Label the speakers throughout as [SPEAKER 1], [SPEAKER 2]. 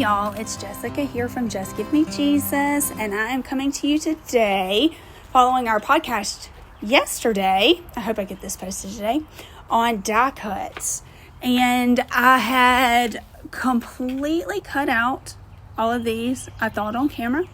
[SPEAKER 1] y'all, it's Jessica here from Just Give Me Jesus, and I am coming to you today following our podcast yesterday. I hope I get this posted today on die cuts. And I had completely cut out all of these, I thought, on camera.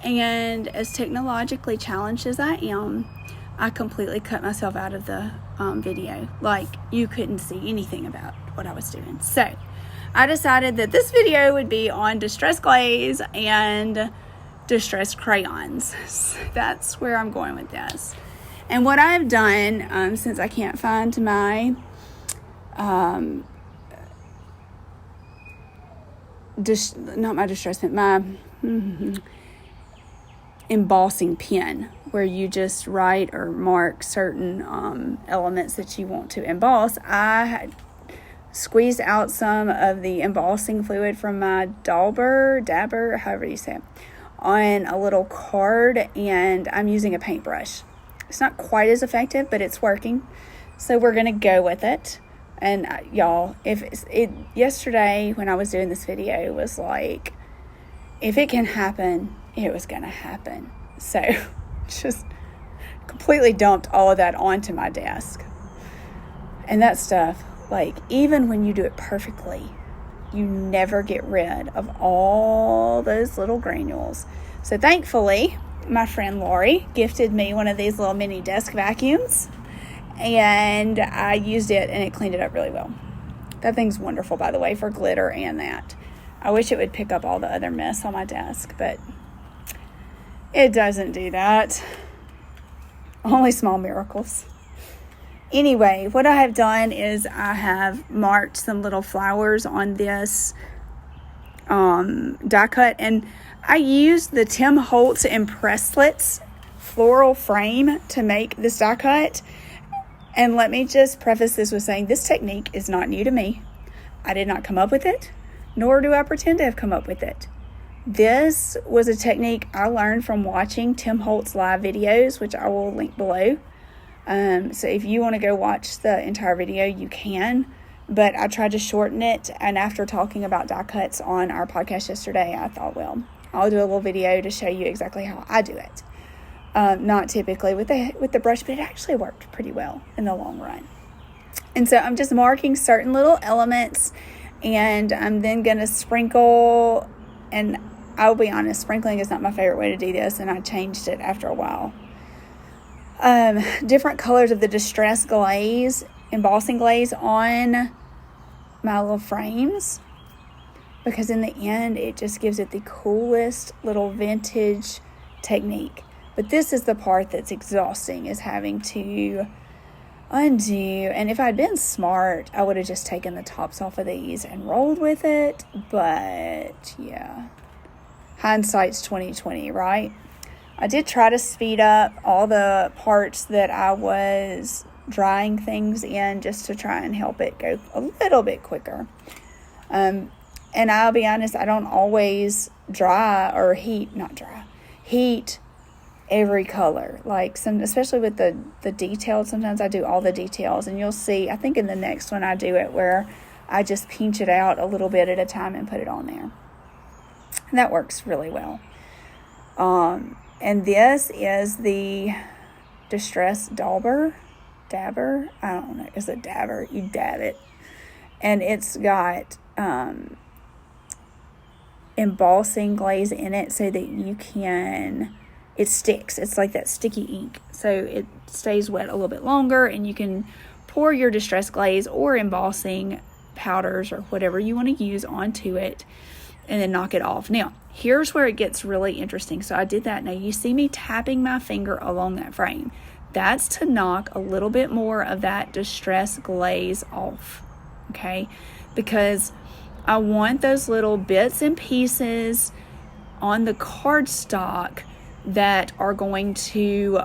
[SPEAKER 1] And as technologically challenged as I am, I completely cut myself out of the video. Like, you couldn't see anything about what I was doing. So I decided that this video would be on distress glaze and distress crayons. So that's where I'm going with this. And what I've done, since I can't find my not my distress pen, my embossing pen, where you just write or mark certain elements that you want to emboss. I had squeezed out some of the embossing fluid from my dabber, however you say it, on a little card, and I'm using a paintbrush. It's not quite as effective, but it's working, so we're gonna go with it. And y'all, yesterday when I was doing this video, was like, if it can happen, it was gonna happen. So just completely dumped all of that onto my desk. And that stuff, like, even when you do it perfectly, you never get rid of all those little granules. So thankfully, my friend Lori gifted me one of these little mini desk vacuums, and I used it and it cleaned it up really well. That thing's wonderful, by the way, for glitter and that. I wish it would pick up all the other mess on my desk, but it doesn't do that. Only small miracles. Anyway, what I have done is I have marked some little flowers on this die cut, and I used the Tim Holtz Impresslits floral frame to make this die cut. And let me just preface this with saying this technique is not new to me. I did not come up with it, nor do I pretend to have come up with it. This was a technique I learned from watching Tim Holtz live videos, which I will link below. So if you want to go watch the entire video, you can. But I tried to shorten it, and after talking about die cuts on our podcast yesterday, I thought, well, I'll do a little video to show you exactly how I do it. Not typically with the brush, but it actually worked pretty well in the long run. And so I'm just marking certain little elements, and I'm then going to sprinkle, and I'll be honest, sprinkling is not my favorite way to do this, and I changed it after a while. Different colors of the distress glaze, embossing glaze on my little frames, because in the end it just gives it the coolest little vintage technique. But this is the part that's exhausting, is having to undo. And if I'd been smart, I would have just taken the tops off of these and rolled with it. But yeah, hindsight's 20/20, right? I did try to speed up all the parts that I was drying things in, just to try and help it go a little bit quicker. And I'll be honest, I don't always heat every color. Like especially with the details, sometimes I do all the details, and you'll see, I think in the next one I do it where I just pinch it out a little bit at a time and put it on there. And that works really well. And this is the Distress Dabber, I don't know, is it dabber? You dab it. And it's got embossing glaze in it so that it sticks. It's like that sticky ink. So it stays wet a little bit longer, and you can pour your distress glaze or embossing powders or whatever you want to use onto it, and then knock it off. Now, here's where it gets really interesting. So I did that. Now you see me tapping my finger along that frame. That's to knock a little bit more of that distress glaze off, okay? Because I want those little bits and pieces on the cardstock that are going to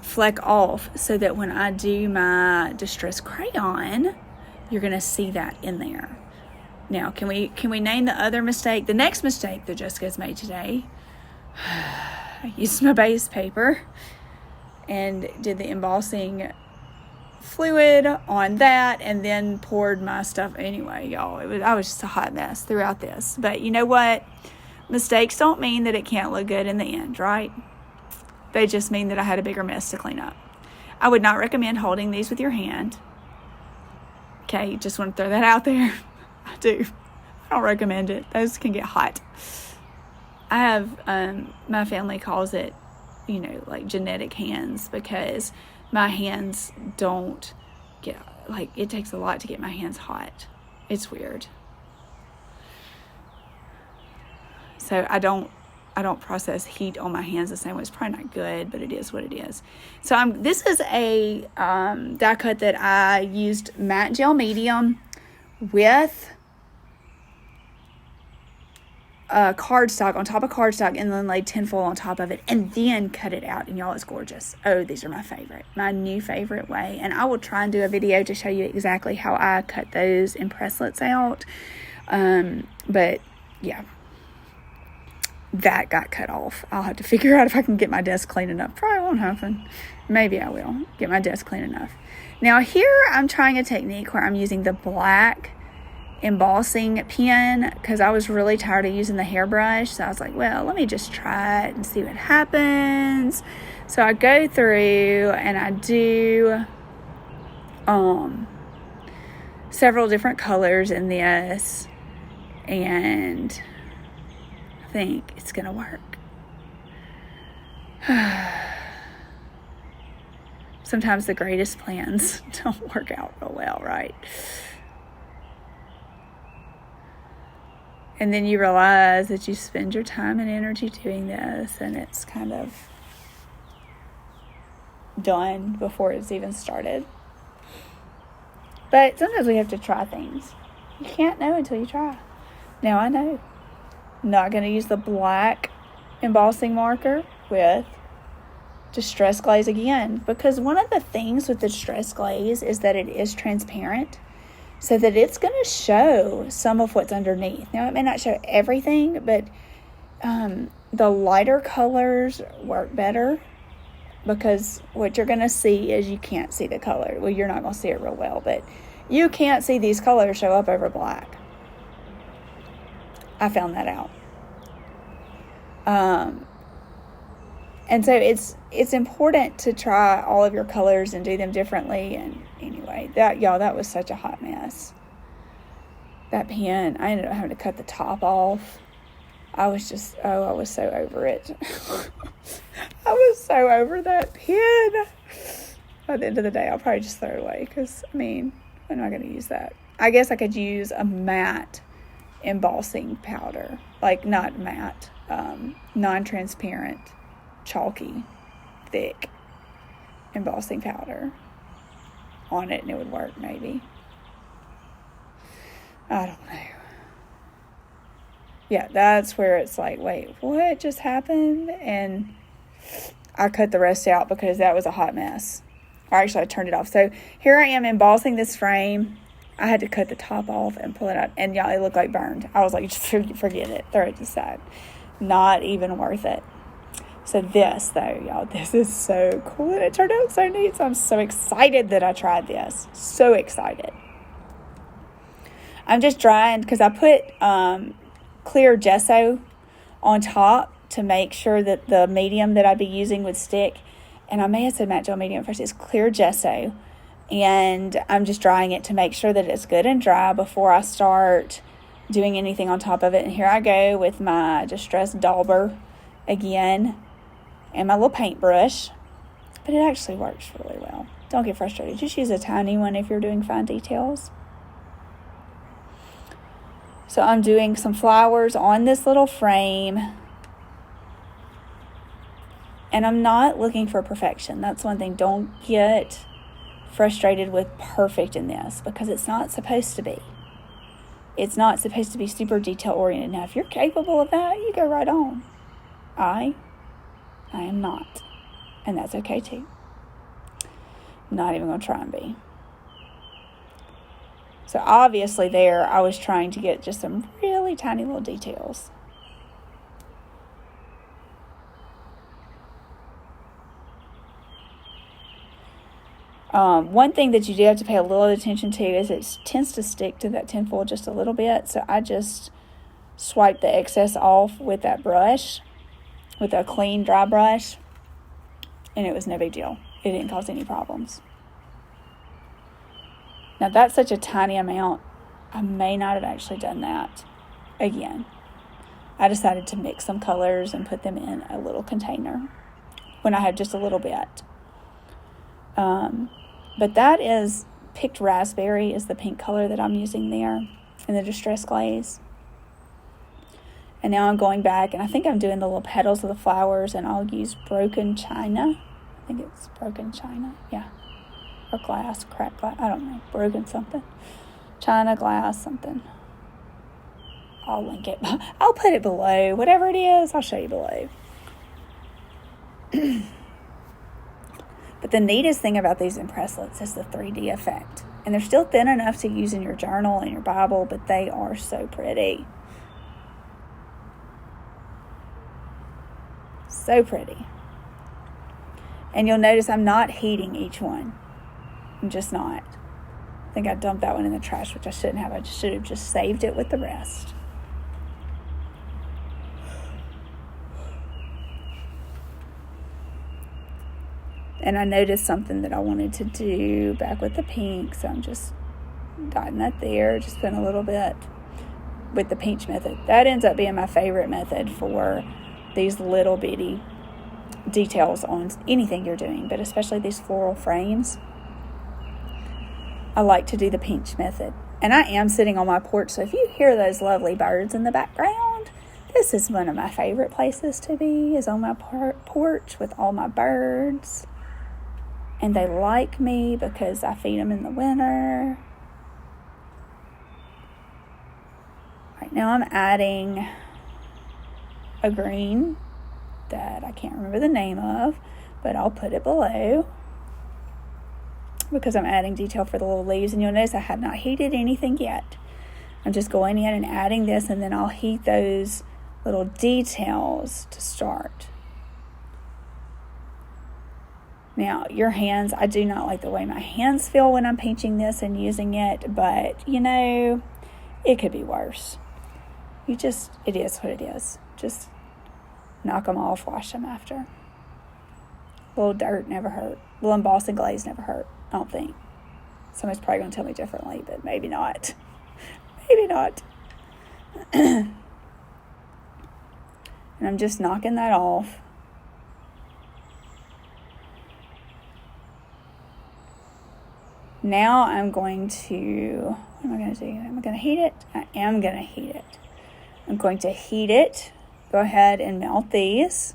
[SPEAKER 1] fleck off, so that when I do my distress crayon, you're going to see that in there. Now, can we name the other mistake? The next mistake that Jessica's made today, I used my base paper and did the embossing fluid on that and then poured my stuff anyway, y'all. I was just a hot mess throughout this. But you know what? Mistakes don't mean that it can't look good in the end, right? They just mean that I had a bigger mess to clean up. I would not recommend holding these with your hand. Okay, just want to throw that out there. I do. I don't recommend it. Those can get hot. I have, my family calls it, like genetic hands, because my hands don't get, it takes a lot to get my hands hot. It's weird. So I don't process heat on my hands the same way. It's probably not good, but it is what it is. So this is a die cut that I used matte gel medium with cardstock on top of cardstock, and then laid tinfoil on top of it, and then cut it out. And y'all, it's gorgeous. Oh, these are my new favorite way. And I will try and do a video to show you exactly how I cut those Impresslits out. But yeah, that got cut off. I'll have to figure out if I can get my desk clean enough. Probably won't happen. Maybe I will get my desk clean enough. Now here I'm trying a technique where I'm using the black embossing pen, because I was really tired of using the hairbrush. So I was like, well, let me just try it and see what happens. So I go through and I do several different colors in this, and I think it's gonna work. Sometimes the greatest plans don't work out real well, right? And then you realize that you spend your time and energy doing this, and it's kind of done before it's even started. But sometimes we have to try things. You can't know until you try. Now I know. I'm not going to use the black embossing marker with Distress Glaze again, because one of the things with the Distress Glaze is that it is transparent, so that it's going to show some of what's underneath. Now, it may not show everything, but the lighter colors work better, because what you're going to see is you can't see the color. Well, you're not going to see it real well, but you can't see these colors show up over black. I found that out. And so it's important to try all of your colors and do them differently. And anyway, that was such a hot mess. That pen, I ended up having to cut the top off. I was so over it. I was so over that pen. At the end of the day, I'll probably just throw it away, because, when am I going to use that? I guess I could use a matte embossing powder. Like, not matte, non-transparent, chalky, thick embossing powder on it, and it would work, maybe. I don't know. Yeah, that's where it's like, wait, what just happened? And I cut the rest out because that was a hot mess. Or actually, I turned it off. So here I am embossing this frame. I had to cut the top off and pull it out. And y'all, it looked like burned. I was like, just forget it. Throw it to the side. Not even worth it. So this, though, y'all, this is so cool. And it turned out so neat. So I'm so excited that I tried this. So excited. I'm just drying because I put clear gesso on top to make sure that the medium that I'd be using would stick. And I may have said matte gel medium first. It's clear gesso. And I'm just drying it to make sure that it's good and dry before I start doing anything on top of it. And here I go with my Distress Dauber again and my little paintbrush. But it actually works really well. Don't get frustrated. Just use a tiny one if you're doing fine details. So I'm doing some flowers on this little frame. And I'm not looking for perfection. That's one thing. Don't get frustrated with perfect in this, because it's not supposed to be. It's not supposed to be super detail oriented. Now, if you're capable of that, you go right on. I am not. And that's okay too. I'm not even going to try and be. So obviously there, I was trying to get just some really tiny little details. One thing that you do have to pay a little attention to is it tends to stick to that tinfoil just a little bit. So I just swipe the excess off with that brush, with a clean, dry brush, and it was no big deal. It didn't cause any problems. Now, that's such a tiny amount, I may not have actually done that again. I decided to mix some colors and put them in a little container when I had just a little bit. But that is Picked Raspberry is the pink color that I'm using there in the Distress Glaze. And now I'm going back, and I think I'm doing the little petals of the flowers, and I'll use Broken China. I think it's Broken China, yeah. Or glass, cracked glass, I don't know, broken something. China, glass, something. I'll link it. I'll put it below. Whatever it is, I'll show you below. But the neatest thing about these Impresslits is the 3D effect. And they're still thin enough to use in your journal and your Bible, but they are so pretty. So pretty. And you'll notice I'm not heating each one. I'm just not. I think I dumped that one in the trash, which I shouldn't have. I should have just saved it with the rest. And I noticed something that I wanted to do back with the pink, so I'm just dotting that there, just putting a little bit with the pinch method. That ends up being my favorite method for these little bitty details on anything you're doing, but especially these floral frames. I like to do the pinch method. And I am sitting on my porch, so if you hear those lovely birds in the background, this is one of my favorite places to be, is on my porch with all my birds. And they like me because I feed them in the winter. Right now I'm adding a green that I can't remember the name of, but I'll put it below because I'm adding detail for the little leaves. And you'll notice I have not heated anything yet. I'm just going in and adding this, and then I'll heat those little details to start. Now, your hands, I do not like the way my hands feel when I'm painting this and using it, but, you know, it could be worse. It is what it is. Just knock them off, wash them after. A little dirt never hurt. A little embossing glaze never hurt, I don't think. Somebody's probably going to tell me differently, but maybe not. Maybe not. And I'm just knocking that off. Now I'm going to, what am I going to do? Am I going to heat it? I am going to heat it. I'm going to heat it. Go ahead and melt these.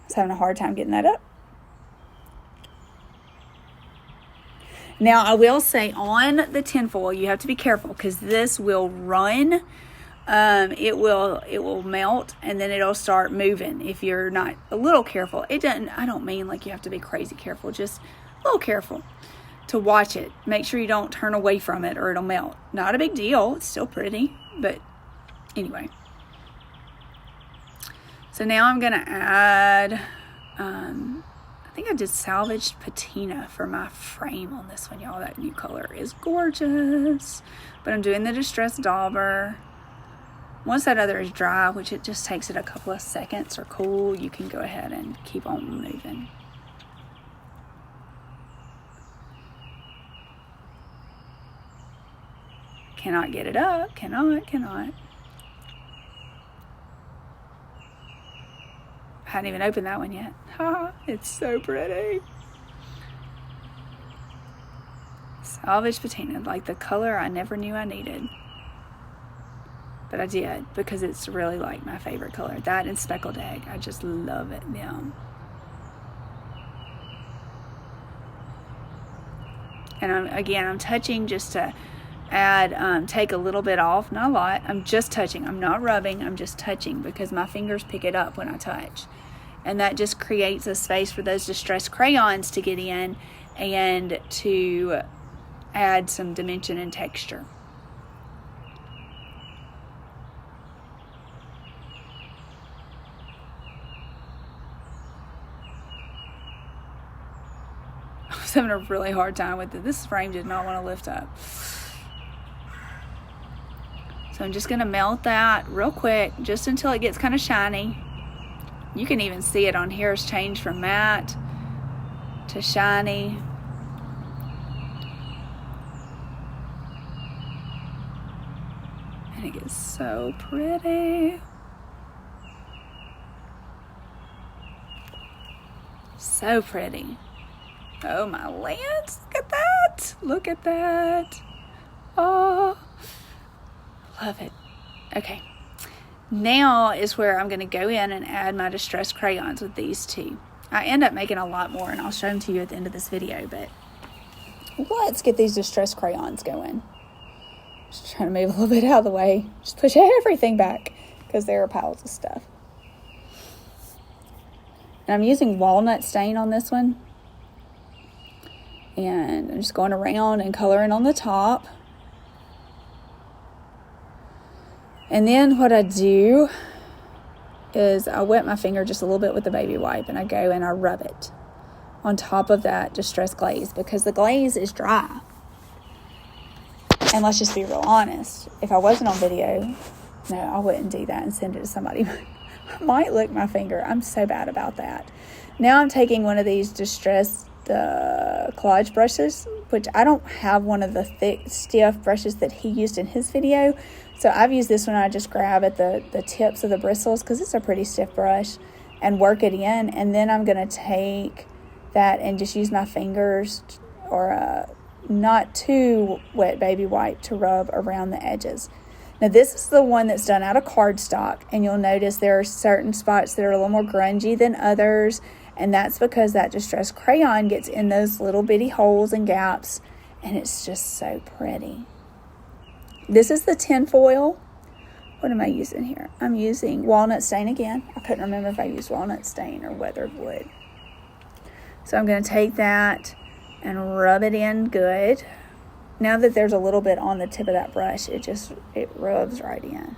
[SPEAKER 1] I was having a hard time getting that up. Now I will say on the tinfoil, you have to be careful because this will run. It will melt and then it'll start moving if you're not a little careful. I don't mean like you have to be crazy careful, just a little careful to watch it. Make sure you don't turn away from it or it'll melt. Not a big deal. It's still pretty, but anyway. So now I'm going to add, I think I did salvaged patina for my frame on this one, y'all. That new color is gorgeous. But I'm doing the distressed dauber. Once that other is dry, which it just takes it a couple of seconds or cool, you can go ahead and keep on moving. Cannot get it up. Cannot. I hadn't even opened that one yet. Ha! It's so pretty. Salvage patina, like the color I never knew I needed. But I did, because it's really like my favorite color. That and speckled egg. I just love it, them. And I'm touching just to add, take a little bit off. Not a lot. I'm just touching. I'm not rubbing. I'm just touching because my fingers pick it up when I touch. And that just creates a space for those distressed crayons to get in and to add some dimension and texture. was having a really hard time with it. This frame did not want to lift up. So I'm just going to melt that real quick, just until it gets kind of shiny. You can even see it on here. It's changed from matte to shiny. And it gets so pretty. So pretty. Oh my lands, look at that. Look at that. Oh, love it. Okay. Now is where I'm going to go in and add my distressed crayons with these two. I end up making a lot more, and I'll show them to you at the end of this video, but let's get these distressed crayons going. Just trying to move a little bit out of the way. Just push everything back because there are piles of stuff. And I'm using walnut stain on this one. And I'm just going around and coloring on the top. And then what I do is I wet my finger just a little bit with the baby wipe, and I go and I rub it on top of that distressed glaze, because the glaze is dry. And let's just be real honest. If I wasn't on video, no, I wouldn't do that and send it to somebody. I might lick my finger. I'm so bad about that. Now I'm taking one of these distressed collage brushes, which I don't have one of the thick, stiff brushes that he used in his video. So I've used this one. I just grab at the tips of the bristles, because it's a pretty stiff brush, and work it in. And then I'm going to take that and just use my fingers or a not too wet baby wipe to rub around the edges. Now this is the one that's done out of cardstock, and you'll notice there are certain spots that are a little more grungy than others, and that's because that distressed crayon gets in those little bitty holes and gaps, and it's just so pretty. This is the tin foil. What am I using here? I'm using walnut stain again. I couldn't remember if I used walnut stain or weathered wood. So I'm going to take that and rub it in good. Now that there's a little bit on the tip of that brush, it rubs right in.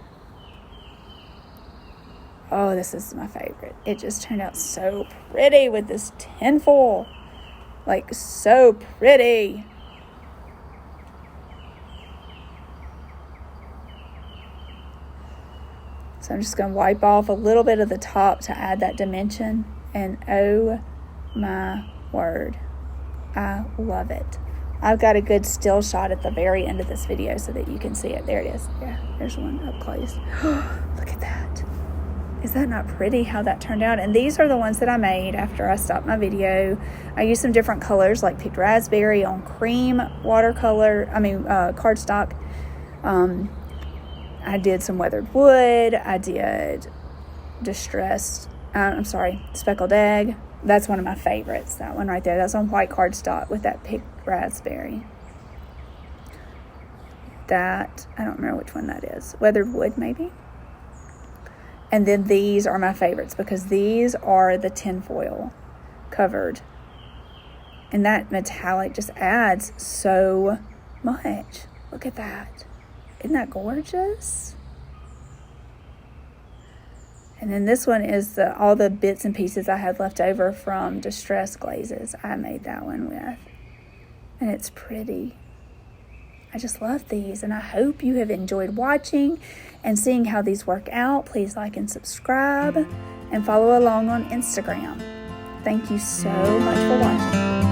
[SPEAKER 1] Oh, this is my favorite. It just turned out so pretty with this tin foil. Like, so pretty. So I'm just going to wipe off a little bit of the top to add that dimension. And oh my word, I love it. I've got a good still shot at the very end of this video so that you can see it. There it is. Yeah, there's one up close. Look at that. Is that not pretty how that turned out? And these are the ones that I made after I stopped my video. I used some different colors, like picked raspberry on cream watercolor, cardstock. I did some weathered wood. I did speckled egg. That's one of my favorites, that one right there. That's on white cardstock with that picked raspberry. That, I don't remember which one that is. Weathered wood, maybe? And then these are my favorites, because these are the tinfoil covered. And that metallic just adds so much. Look at that. Isn't that gorgeous? And then this one is all the bits and pieces I had left over from distressed glazes. I made that one with. And it's pretty. I just love these, and I hope you have enjoyed watching and seeing how these work out. Please like and subscribe and follow along on Instagram. Thank you so much for watching.